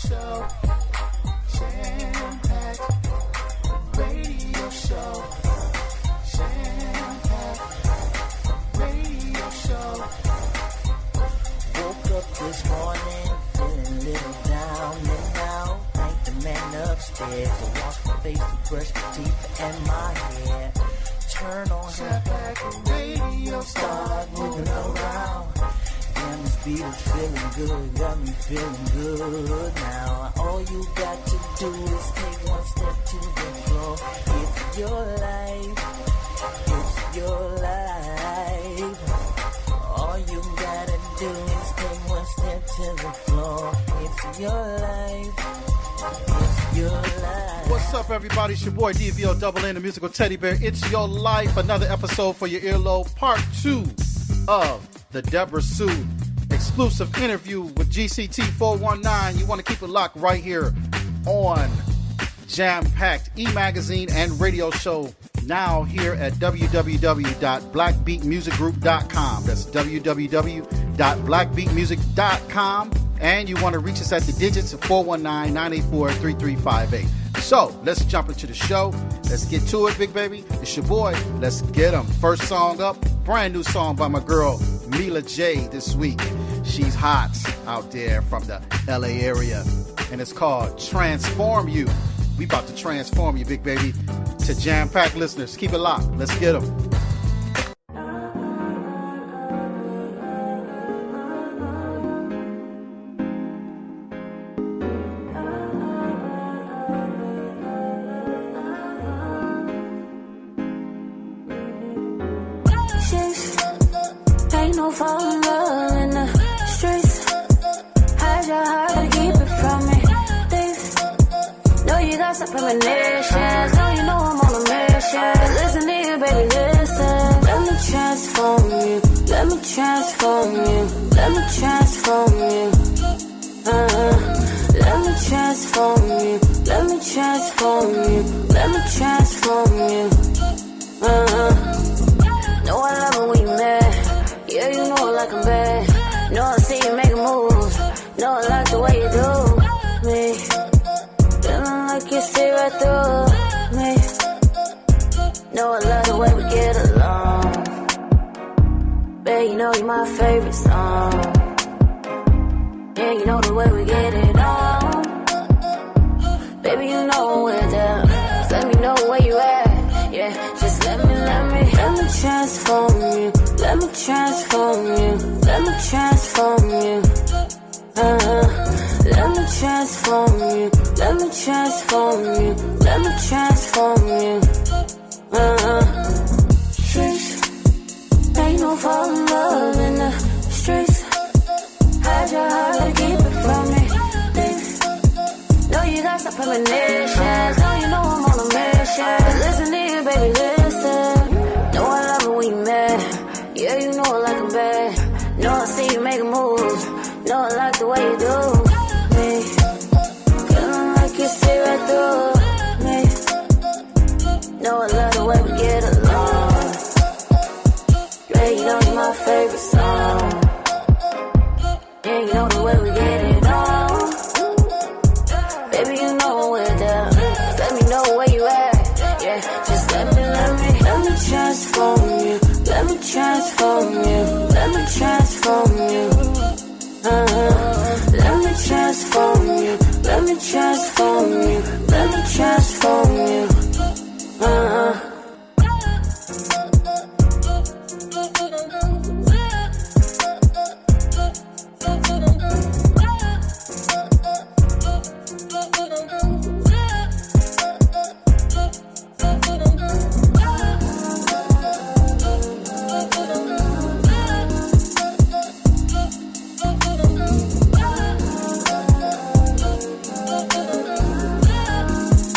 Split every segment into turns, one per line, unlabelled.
show. Jam-packed radio show. Jam-packed radio show. Woke up this morning feeling a little down and out. Thank the man upstairs to wash my face and brush my teeth and my hair. Turn on Jam-packed radio, start moving around. Damn, this beat is feeling good, got me feeling good now. All you got to do is take one step to the floor. It's your life, it's your life. All you gotta do is take one step to the floor. It's your life, it's your life.
What's up, everybody? It's your boy DVO Double N, the musical teddy bear. It's your life. Another episode for your earlobe. Part 2 of the Debra Sue exclusive interview with GCT 419. You want to keep it locked right here on Jam-Packed e-magazine and radio show. Now here at www.blackbeatmusicgroup.com. That's www.blackbeatmusic.com. And you want to reach us at the digits of 419-984-3358. So let's jump into the show. Let's get to it, big baby. It's your boy. Let's get 'em. First song up, brand new song by my girl Mila J this week. She's hot out there from the LA area, and it's called Transform You. We about to transform you, big baby. To Jam-Packed listeners, keep it locked. Let's get 'em.
Ain't no falling love in the streets. Hide your heart, gotta keep it from me. Thief, know you got some premonitions. Know you know I'm on a mission. Listen to you, baby, listen. Let me transform you. Let me transform you. Let me transform you. Let me transform you. Let me transform you. Let me transform you. Know I love it when you mad. Yeah, you know I like I'm bad. Know I see you making moves. Know I like the way you do me. Feeling like you see right through me. Know I love the way we get along. Babe, you know you're my favorite song. Yeah, you know the way we get it on. Baby, you know we're down. Just let me know where you at. Yeah, just let me transform you. Let me transform you. Let me transform you. Let me transform you. Let me transform you. Let me transform you. Streets, ain't no falling love in the streets. Hide your heart, gotta keep it from me. Know you got some premonitions. Know you know I'm on a mission. Listen to you, baby, listen. Know I love it when you mad. Yeah, you know I like I'm bad. Know I see you making moves. Know I like the way you do me. Feeling like you see right through me. Know I love the way we get along. Yeah, you know you're my favorite song. Yeah, you know the way we get it on. Baby, you know we're down. Let me know where you at. Yeah, just let me transform you. Let me transform you. Let me transform you. Let me transform you. Let me transform you. Let me transform you.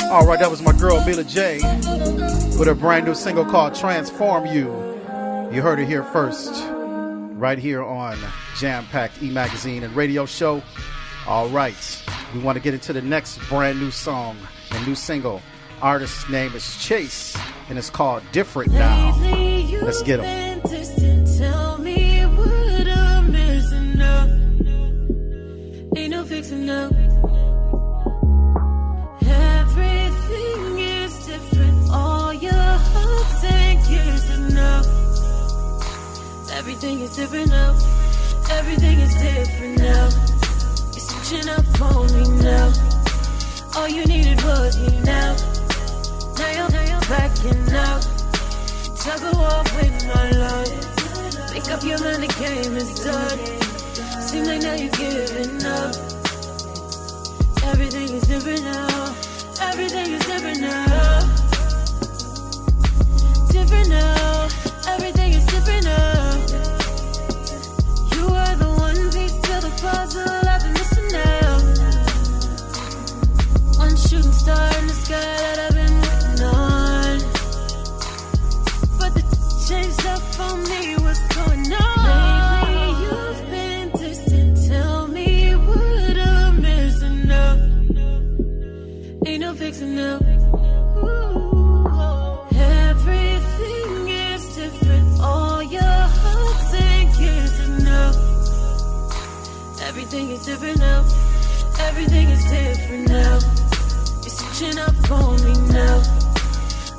All right, that was my girl Mila J with a brand new single called Transform You. You heard it here first, right here on Jam-Packed e-magazine and radio show. All right, we want to get into the next brand new song and new single. Artist's name is Chase, and it's called Different Now. Let's get him.
Tell me what I'm missing up. Ain't no fixing up. different now. You're switching up on me now. All you needed was me now. Now you're backing out. Tug of war with my love. Make up your mind, the game is done. Seems like now you're giving up. Everything is different now. Everything is different now. Different now. Everything is different now. You are the one piece to the puzzle I've been missing now. One shooting star in the sky that I've been waiting on. But the changed up on me, what's going on? Lately you've been distant, tell me what I'm missing now. Ain't no fixing now. Everything is different, all your hugs and kisses now. Everything is different now. Everything is different now. You're switching up on me now.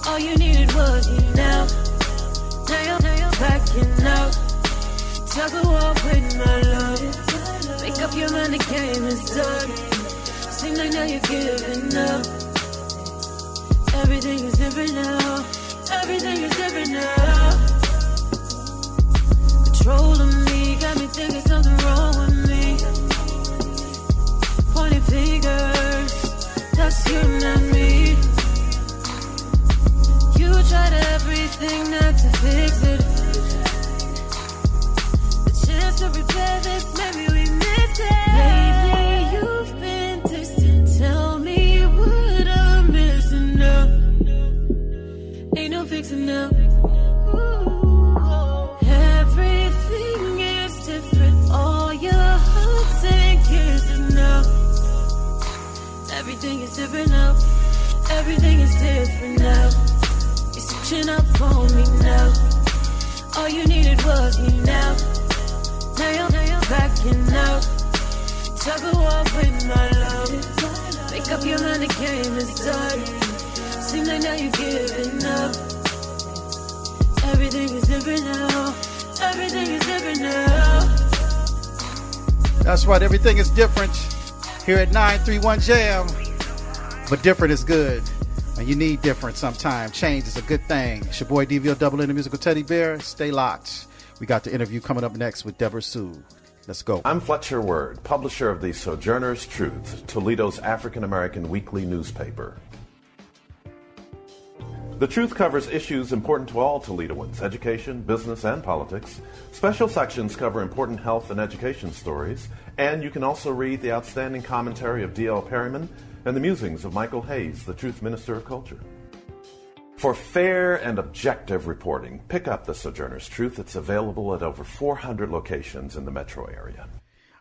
All you needed was me now. Now you're backing out. Tug of war with my love. Make up your mind, the game is done. Seems like now you're giving up. Everything is different now. Everything is different now. Controlling me, got me thinking something wrong with me. Pointing fingers, that's you, not me. You tried everything not to fix it. The chance to repair this, maybe we missed it. Lately you've been distant, tell me what I'm missing now. Ain't no fixing now. Everything is different, all your hugs and kisses now. Everything is different now. Everything is different now. You're switching up on me now. All you needed was me now. Now you're backing out. Tug of war with my love. Make up your mind, the game is done. Seems like now you're giving up. Everything is different now. Everything is different now.
That's right, everything is different here at 931 Jam. But different is good. And you need different sometimes. Change is a good thing. It's your boy DVO Double N, the musical teddy bear. Stay locked. We got the interview coming up next with Debra Sue. Let's go.
I'm Fletcher Word, publisher of the Sojourner's Truth, Toledo's African-American weekly newspaper. The Truth covers issues important to all Toledoans, education, business, and politics. Special sections cover important health and education stories, and you can also read the outstanding commentary of D.L. Perryman and the musings of Michael Hayes, the Truth Minister of Culture. For fair and objective reporting, pick up the Sojourner's Truth. It's available at over 400 locations in the metro area.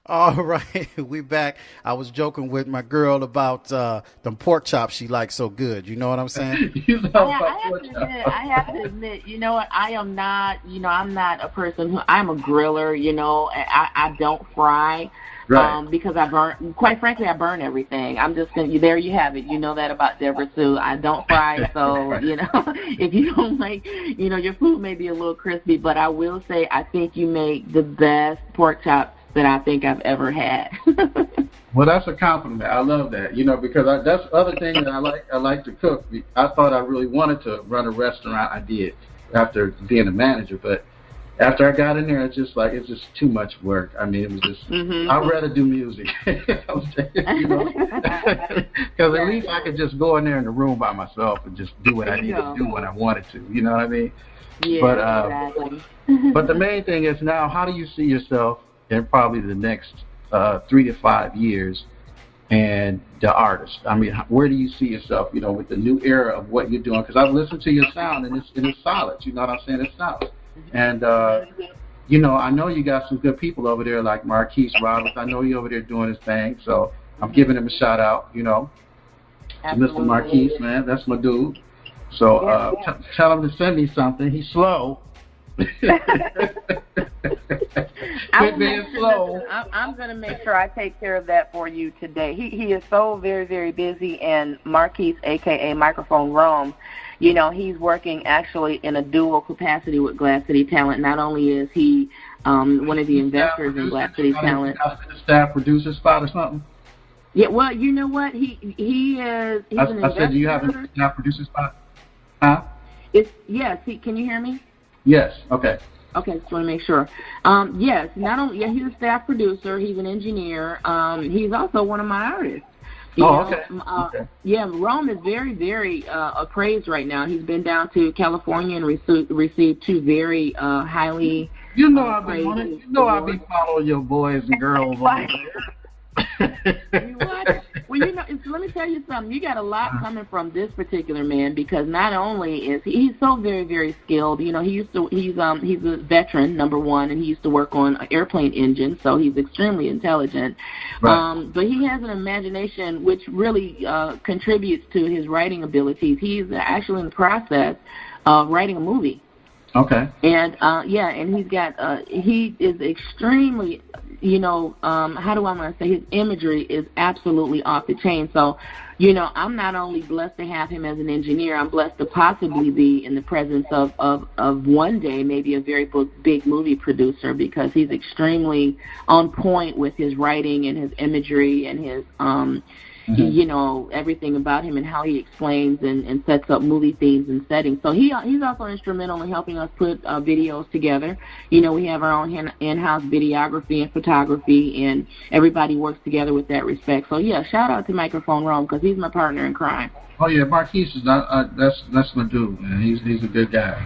All right, we back. I was joking with my girl about them pork chops she likes so good. You know what I'm saying?
I have to admit, you know what? I am not, I'm not a person who, I'm a griller, I don't fry.
Right.
Because I burn everything. I'm just going to, there you have it. You know that about Debra Sue. I don't fry, so, if you don't like, your food may be a little crispy, but I will say I think you make the best pork chops that I think I've ever had.
Well, that's a compliment. I love that, because that's the other thing that I like to cook. I thought I really wanted to run a restaurant. I did after being a manager, but after I got in there, it's just too much work. I mean, it was just, I'd rather do music, because at least I could just go in there in the room by myself and just do what I needed to do when I wanted to, you know what I mean?
Yeah,
exactly. But the main thing is now, how do you see yourself in probably the next 3 to 5 years and the artist? I mean, where do you see yourself, with the new era of what you're doing? Because I've listened to your sound, and it's solid. You know what I'm saying? It's solid. And, I know you got some good people over there like Marquise Roberts. I know you're over there doing his thing. So I'm giving him a shout out, to Mr. Marquise, man. That's my dude. So tell him to send me something. He's slow.
I'm going to make sure I take care of that for you today. He is so very, very busy, and Marquise, a.k.a. Microphone Rome, he's working actually in a dual capacity with Glass City Talent. Not only is he one of the investors in Glass City Talent.
Staff producer spot or something?
Yeah, well, you know what? He's an investor.
I said, do you have a staff producer spot? Huh?
Yes. Can you hear me?
Yes. Okay.
Okay, just want to make sure. Yes, not only he's a staff producer, he's an engineer. He's also one of my artists.
Okay.
Yeah, Rome is very, very appraised right now. He's been down to California and received 2 very highly.
You know I'll be following your boys and girls over
What? Well, let me tell you something. You got a lot coming from this particular man, because not only is he's so very, very skilled. He's a veteran, number one, and he used to work on airplane engines, so he's extremely intelligent.
Right.
But he has an imagination which really contributes to his writing abilities. He's actually in the process of writing a movie.
Okay.
And and he's got he is extremely, how do I want to say, his imagery is absolutely off the chain. So, I'm not only blessed to have him as an engineer, I'm blessed to possibly be in the presence of one day maybe a very big movie producer, because he's extremely on point with his writing and his imagery and his everything about him and how he explains and sets up movie themes and settings. So he's also instrumental in helping us put videos together. We have our own in-house videography and photography, and everybody works together with that respect. So, yeah, shout out to Microphone Rome, because he's my partner in crime.
Oh, yeah, Marquise is that's my dude, man. He's a good guy,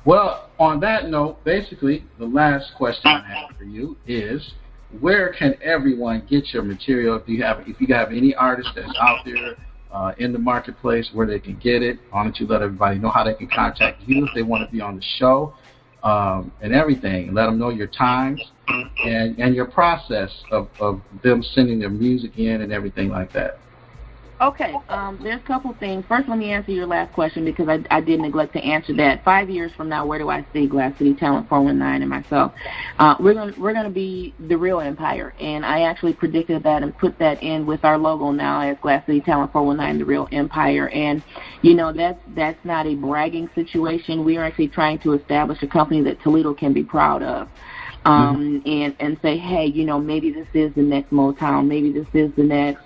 Well, on that note, basically, the last question I have for you is, where can everyone get your material? If you have any artist that's out there in the marketplace, where they can get it, why don't you let everybody know how they can contact you if they want to be on the show, and everything, and let them know your times and your process of them sending their music in and everything like that.
Okay, there's a couple things. First, let me answer your last question, because I did neglect to answer that. 5 years from now, where do I see Glass City Talent 419 and myself? We're gonna be the real empire, and I actually predicted that and put that in with our logo now as Glass City Talent 419, the real empire. And that's not a bragging situation. We are actually trying to establish a company that Toledo can be proud of. And say, hey, maybe this is the next Motown, maybe this is the next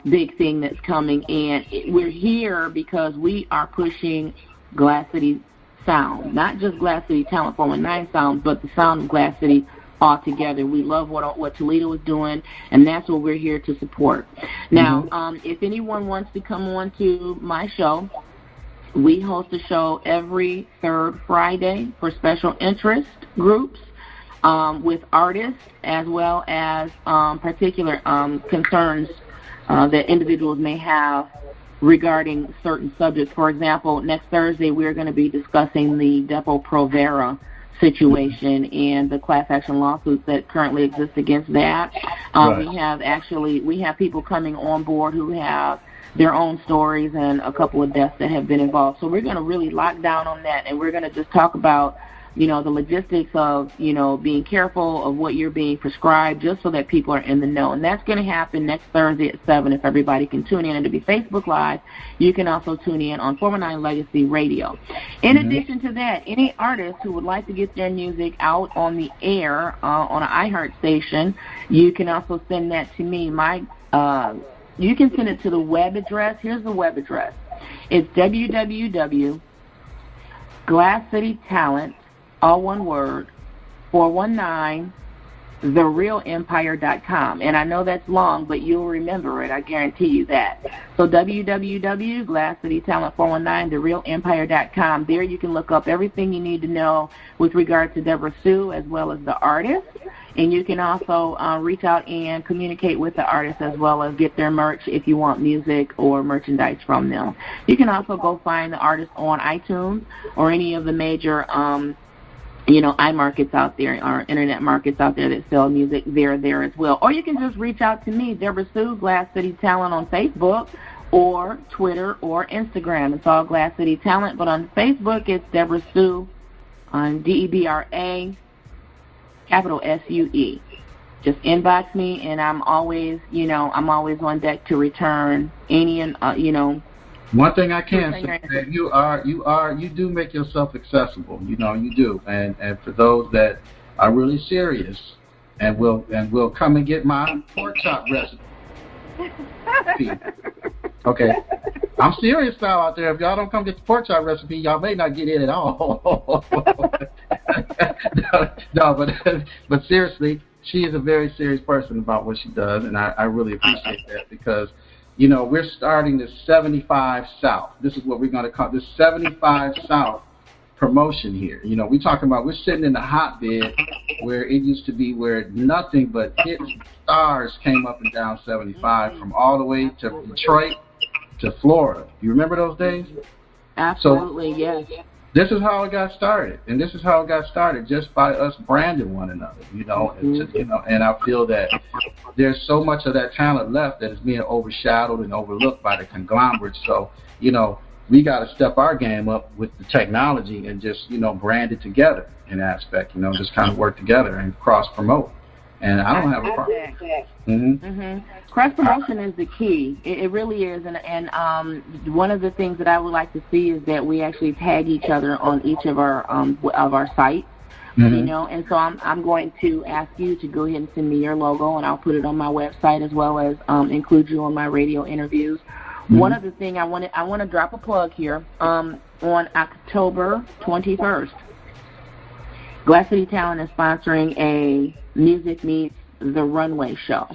big thing that's coming, and we're here because we are pushing Glass City sound, not just Glass City Talent 419 sound, but the sound of Glass City altogether. We love what Toledo is doing, and that's what we're here to support. Now, if anyone wants to come on to my show, we host a show every third Friday for special interest groups with artists, as well as particular concerns that individuals may have regarding certain subjects. For example, next Thursday we're going to be discussing the Depo-Provera situation and the class action lawsuits that currently exist against that. Right. We have people coming on board who have their own stories and a couple of deaths that have been involved. So we're going to really lock down on that, and we're going to just talk about the logistics of, being careful of what you're being prescribed, just so that people are in the know. And that's going to happen next Thursday at 7 if everybody can tune in. And to be Facebook Live, you can also tune in on 419 Legacy Radio. In addition to that, any artist who would like to get their music out on the air on an iHeart station, you can also send that to me. You can send it to the web address. Here's the web address. It's www.glasscitytalent, all one word, 419, therealempire.com. And I know that's long, but you'll remember it. I guarantee you that. So www.glasscitytalent419, therealempire.com. There you can look up everything you need to know with regard to Debra Sue, as well as the artist. And you can also reach out and communicate with the artist, as well as get their merch if you want music or merchandise from them. You can also go find the artist on iTunes or any of the major iMarkets out there, or internet markets out there that sell music. They're there as well. Or you can just reach out to me, Debra Sue, Glass City Talent, on Facebook or Twitter or Instagram. It's all Glass City Talent, but on Facebook it's Debra Sue, on DEBRA, capital SUE. Just inbox me, and I'm always on deck to return any
One thing I can say that you do make yourself accessible. You know, you do. And for those that are really serious and will come and get my pork chop recipe. Okay. I'm serious now out there. If y'all don't come get the pork chop recipe, y'all may not get in at all. no, but seriously, she is a very serious person about what she does, and I really appreciate that because, you know, we're starting the 75 South. This is what we're going to call this 75 South promotion here. You know, we're sitting in the hotbed where it used to be where nothing but hit stars came up and down 75 from all the way to Detroit to Florida. You remember those days?
Absolutely, yes.
This is how it got started, and this is how it got started just by us branding one another, you know. And I feel that there's so much of that talent left that is being overshadowed and overlooked by the conglomerates. So, you know, we got to step our game up with the technology and just, you know, brand it together in aspect, you know, just kind of work together and cross promote. And I don't have a problem.
Cross promotion is the key. It really is, and one of the things that I would like to see is that we actually tag each other on each of our sites. You know, and so I'm going to ask you to go ahead and send me your logo, and I'll put it on my website as well as include you on my radio interviews. One other thing I want to drop a plug here. On October 21st, Glass City Talent is sponsoring a Music Meets the Runway show.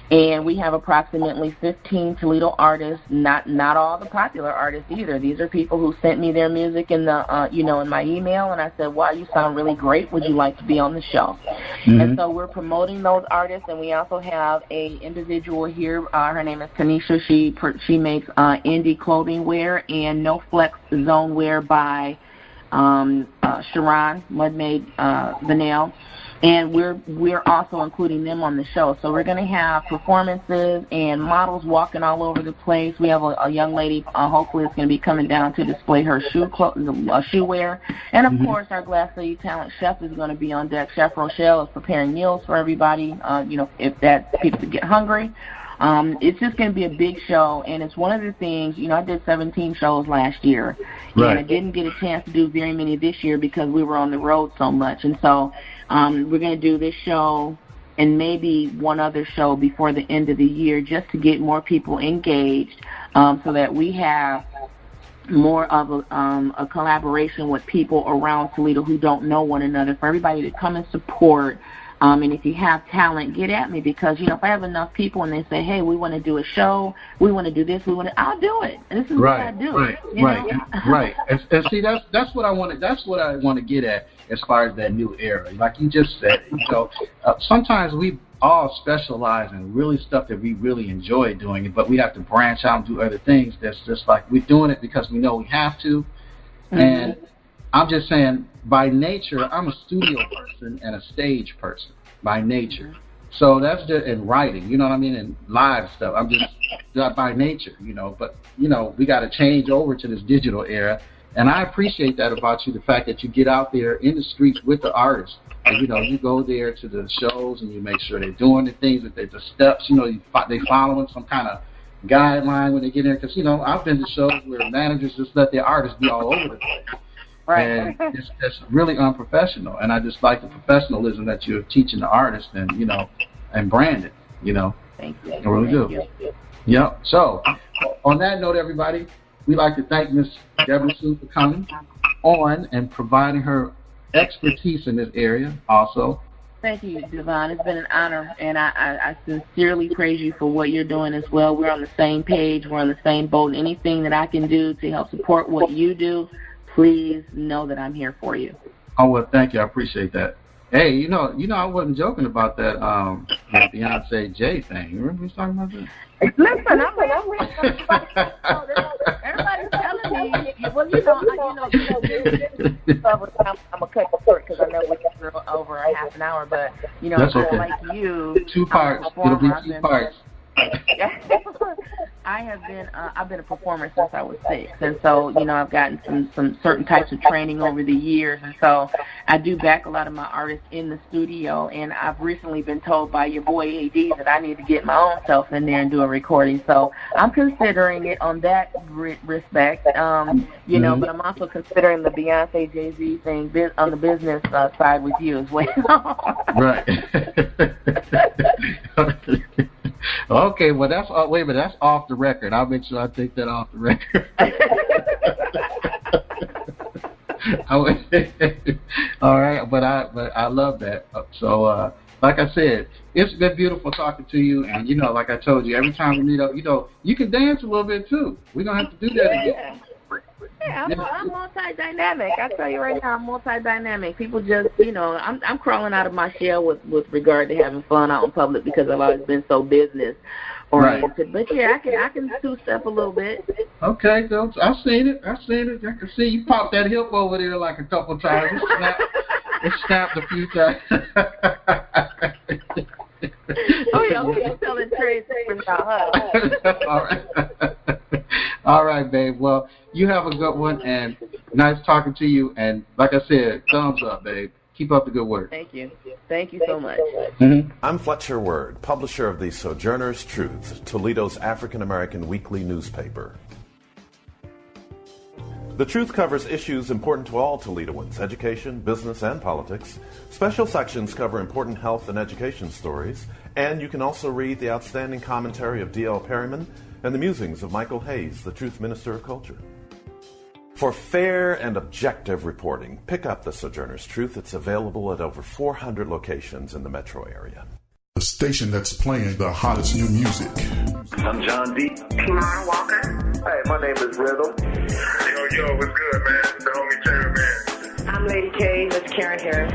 And we have approximately 15 Toledo artists, not all the popular artists either. These are people who sent me their music in the in my email, and I said, wow, you sound really great. Would you like to be on the show? And so we're promoting those artists, and we also have a individual here. Her name is Tanisha. She makes indie clothing wear and no flex zone wear by Sharon Mudmade Vanille. And we're also including them on the show. So we're going to have performances and models walking all over the place. We have a young lady, hopefully, that's going to be coming down to display her shoe wear. And, of course, our Glass City Talent chef is going to be on deck. Chef Rochelle is preparing meals for everybody, if people get hungry. It's just going to be a big show, and it's one of the things, I did 17 shows last year, and I didn't get a chance to do very many this year because we were on the road so much. And so we're going to do this show and maybe one other show before the end of the year just to get more people engaged so that we have more of a collaboration with people around Toledo who don't know one another, for everybody to come and support. And if you have talent, get at me because, if I have enough people and they say, hey, we want to do a show, we want to do this, I'll do it. This is what I do.
Right. And see, that's what I want to get at as far as that new era. Like you just said, sometimes we all specialize in really stuff that we really enjoy doing, but we have to branch out and do other things that's just like we're doing it because we know we have to. And I'm just saying, by nature, I'm a studio person and a stage person, by nature. So that's just in writing, you know what I mean, and live stuff. I'm just by nature, but, we got to change over to this digital era. And I appreciate that about you, the fact that you get out there in the streets with the artists. And, you go there to the shows and you make sure they're doing the things, that the steps, they following some kind of guideline when they get in. Because, I've been to shows where managers just let their artists be all over the place. And it's really unprofessional. And I just like the professionalism that you're teaching the artists and, and branding,
Thank you.
I really do. Yeah. So, on that note, everybody, we'd like to thank Ms. Debra Sue for coming on and providing her expertise in this area also.
Thank you, Devon. It's been an honor, and I sincerely praise you for what you're doing as well. We're on the same page. We're on the same boat. And anything that I can do to help support what you do, please know that I'm here for you.
Oh, well, thank you. I appreciate that. Hey, I wasn't joking about that Beyonce Jay thing. You remember we was talking about that?
Listen, everybody's telling me. Well, I'm gonna cut it short because I know we're over a half an hour. But
that's okay.
Like you,
2 parts. It'll be 2 parts.
I've been a performer since I was 6, and so I've gotten some certain types of training over the years, and so I do back a lot of my artists in the studio. And I've recently been told by your boy AD that I need to get my own self in there and do a recording. So I'm considering it on that respect, but I'm also considering the Beyonce Jay-Z thing on the business side with you as well.
Right. Okay, well that's wait a minute, that's off the record. I'll make sure I take that off the record. All right, but I love that. So like I said, it's been beautiful talking to you, and like I told you, every time we meet up, you can dance a little bit too. We're gonna have to do that again.
Yeah, I'm multi-dynamic. I tell you right now, I'm multi-dynamic. People just, I'm crawling out of my shell with regard to having fun out in public because I've always been so business oriented. Right. But yeah, I can two-step a little bit.
Okay, so I've seen it. I can see you pop that hip over there like a couple times. It snapped a few times.
Oh yeah, okay, you're telling trade secrets now, huh?
All right. All right, babe. Well, you have a good one, and nice talking to you. And like I said, thumbs up, babe. Keep up the good work.
Thank you. Thank you so much.
Mm-hmm.
I'm Fletcher Word, publisher of the Sojourner's Truth, Toledo's African-American weekly newspaper. The Truth covers issues important to all Toledoans, education, business, and politics. Special sections cover important health and education stories, and you can also read the outstanding commentary of D.L. Perryman and the musings of Michael Hayes, the Truth Minister of Culture. For fair and objective reporting, pick up the Sojourner's Truth. It's available at over 400 locations in the metro area.
The station that's playing the hottest new music.
I'm John D.
Kamara Walker.
Hey, my name is Rhythm.
Yo, what's good, man? The homie Taylor, man.
I'm Lady K. That's Karen Harris.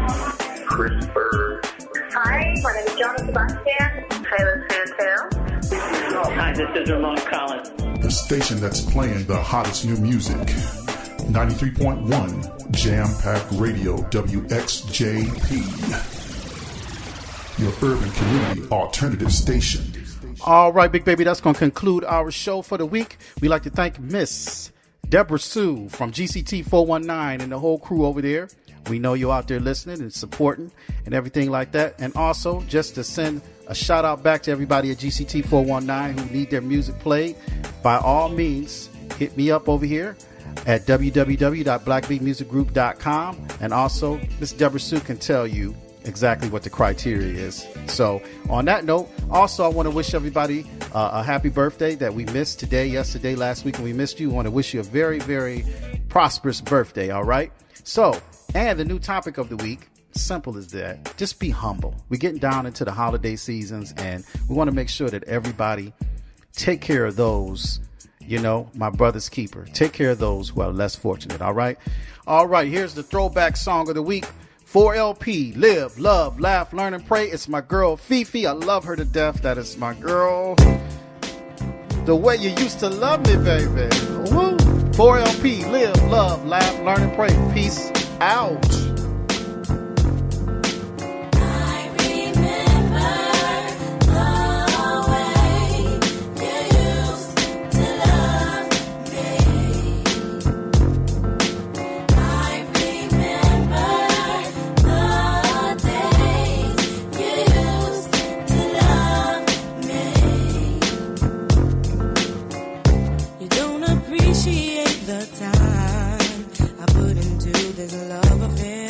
Chris Bird.
Hi, my name is Jonas Sebastian.
Taylor Santel.
Hi, this is Ramon Collins.
The station that's playing the hottest new music. 93.1 Jam Pack Radio, WXJP. Your urban community alternative station.
All right, Big Baby, that's going to conclude our show for the week. We'd like to thank Miss Debra Sue from GCT 419 and the whole crew over there. We know you're out there listening and supporting and everything like that. And also, just to send a shout out back to everybody at GCT 419 who need their music played. By all means, hit me up over here at www.blackbeatmusicgroup.com. And also, Miss Debra Sue can tell you exactly what the criteria is. So on that note, also I want to wish everybody a happy birthday that we missed today, yesterday, last week, and we missed you. I want to wish you a very, very prosperous birthday. All right. So, and the new topic of the week, simple as that. Just be humble. We're getting down into the holiday seasons, and we want to make sure that everybody take care of those, my brother's keeper. Take care of those who are less fortunate. All right. All right. Here's the throwback song of the week. 4LP, Live, Love, Laugh, Learn, and Pray. It's my girl, Fifi. I love her to death. That is my girl. The way you used to love me, baby. Woo. 4LP, Live, Love, Laugh, Learn, and Pray. Peace out.
The time I put into this love affair.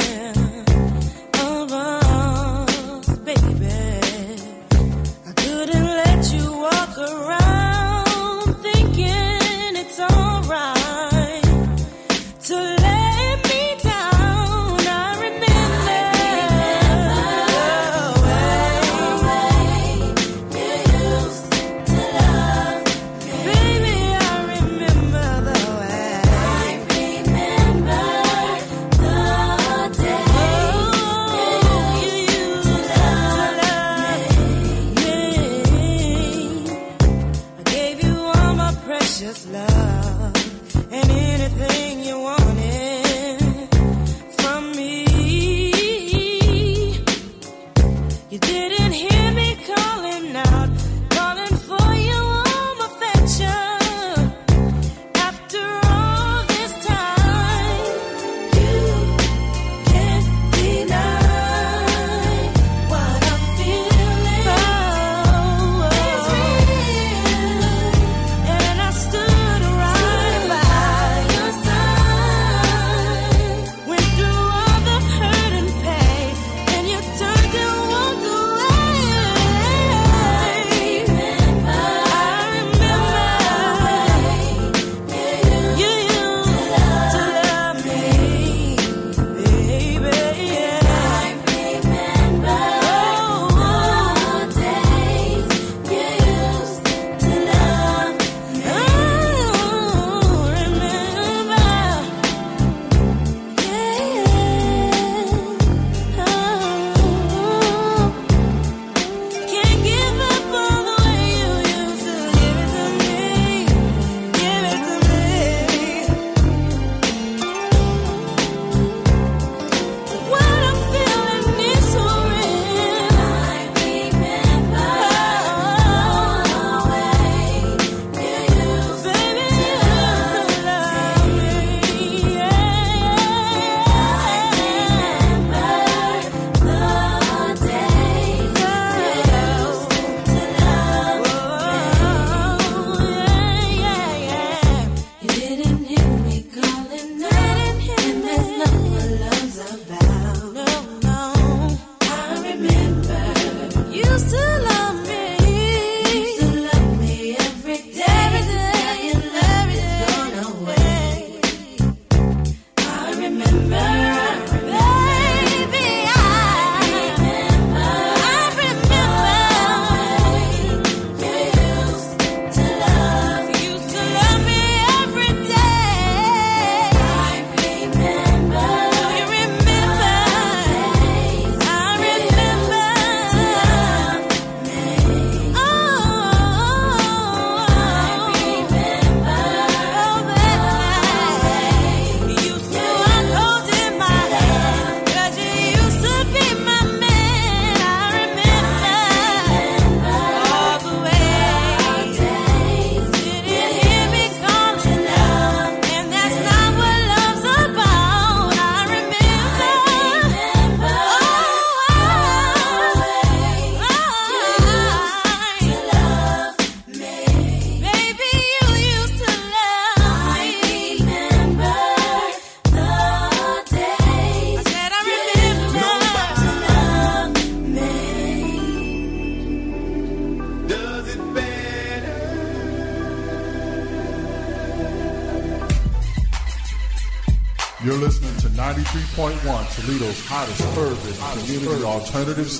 You're listening to 93.1, Toledo's hottest urban community alternative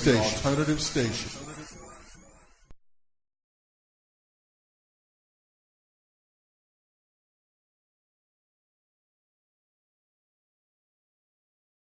station.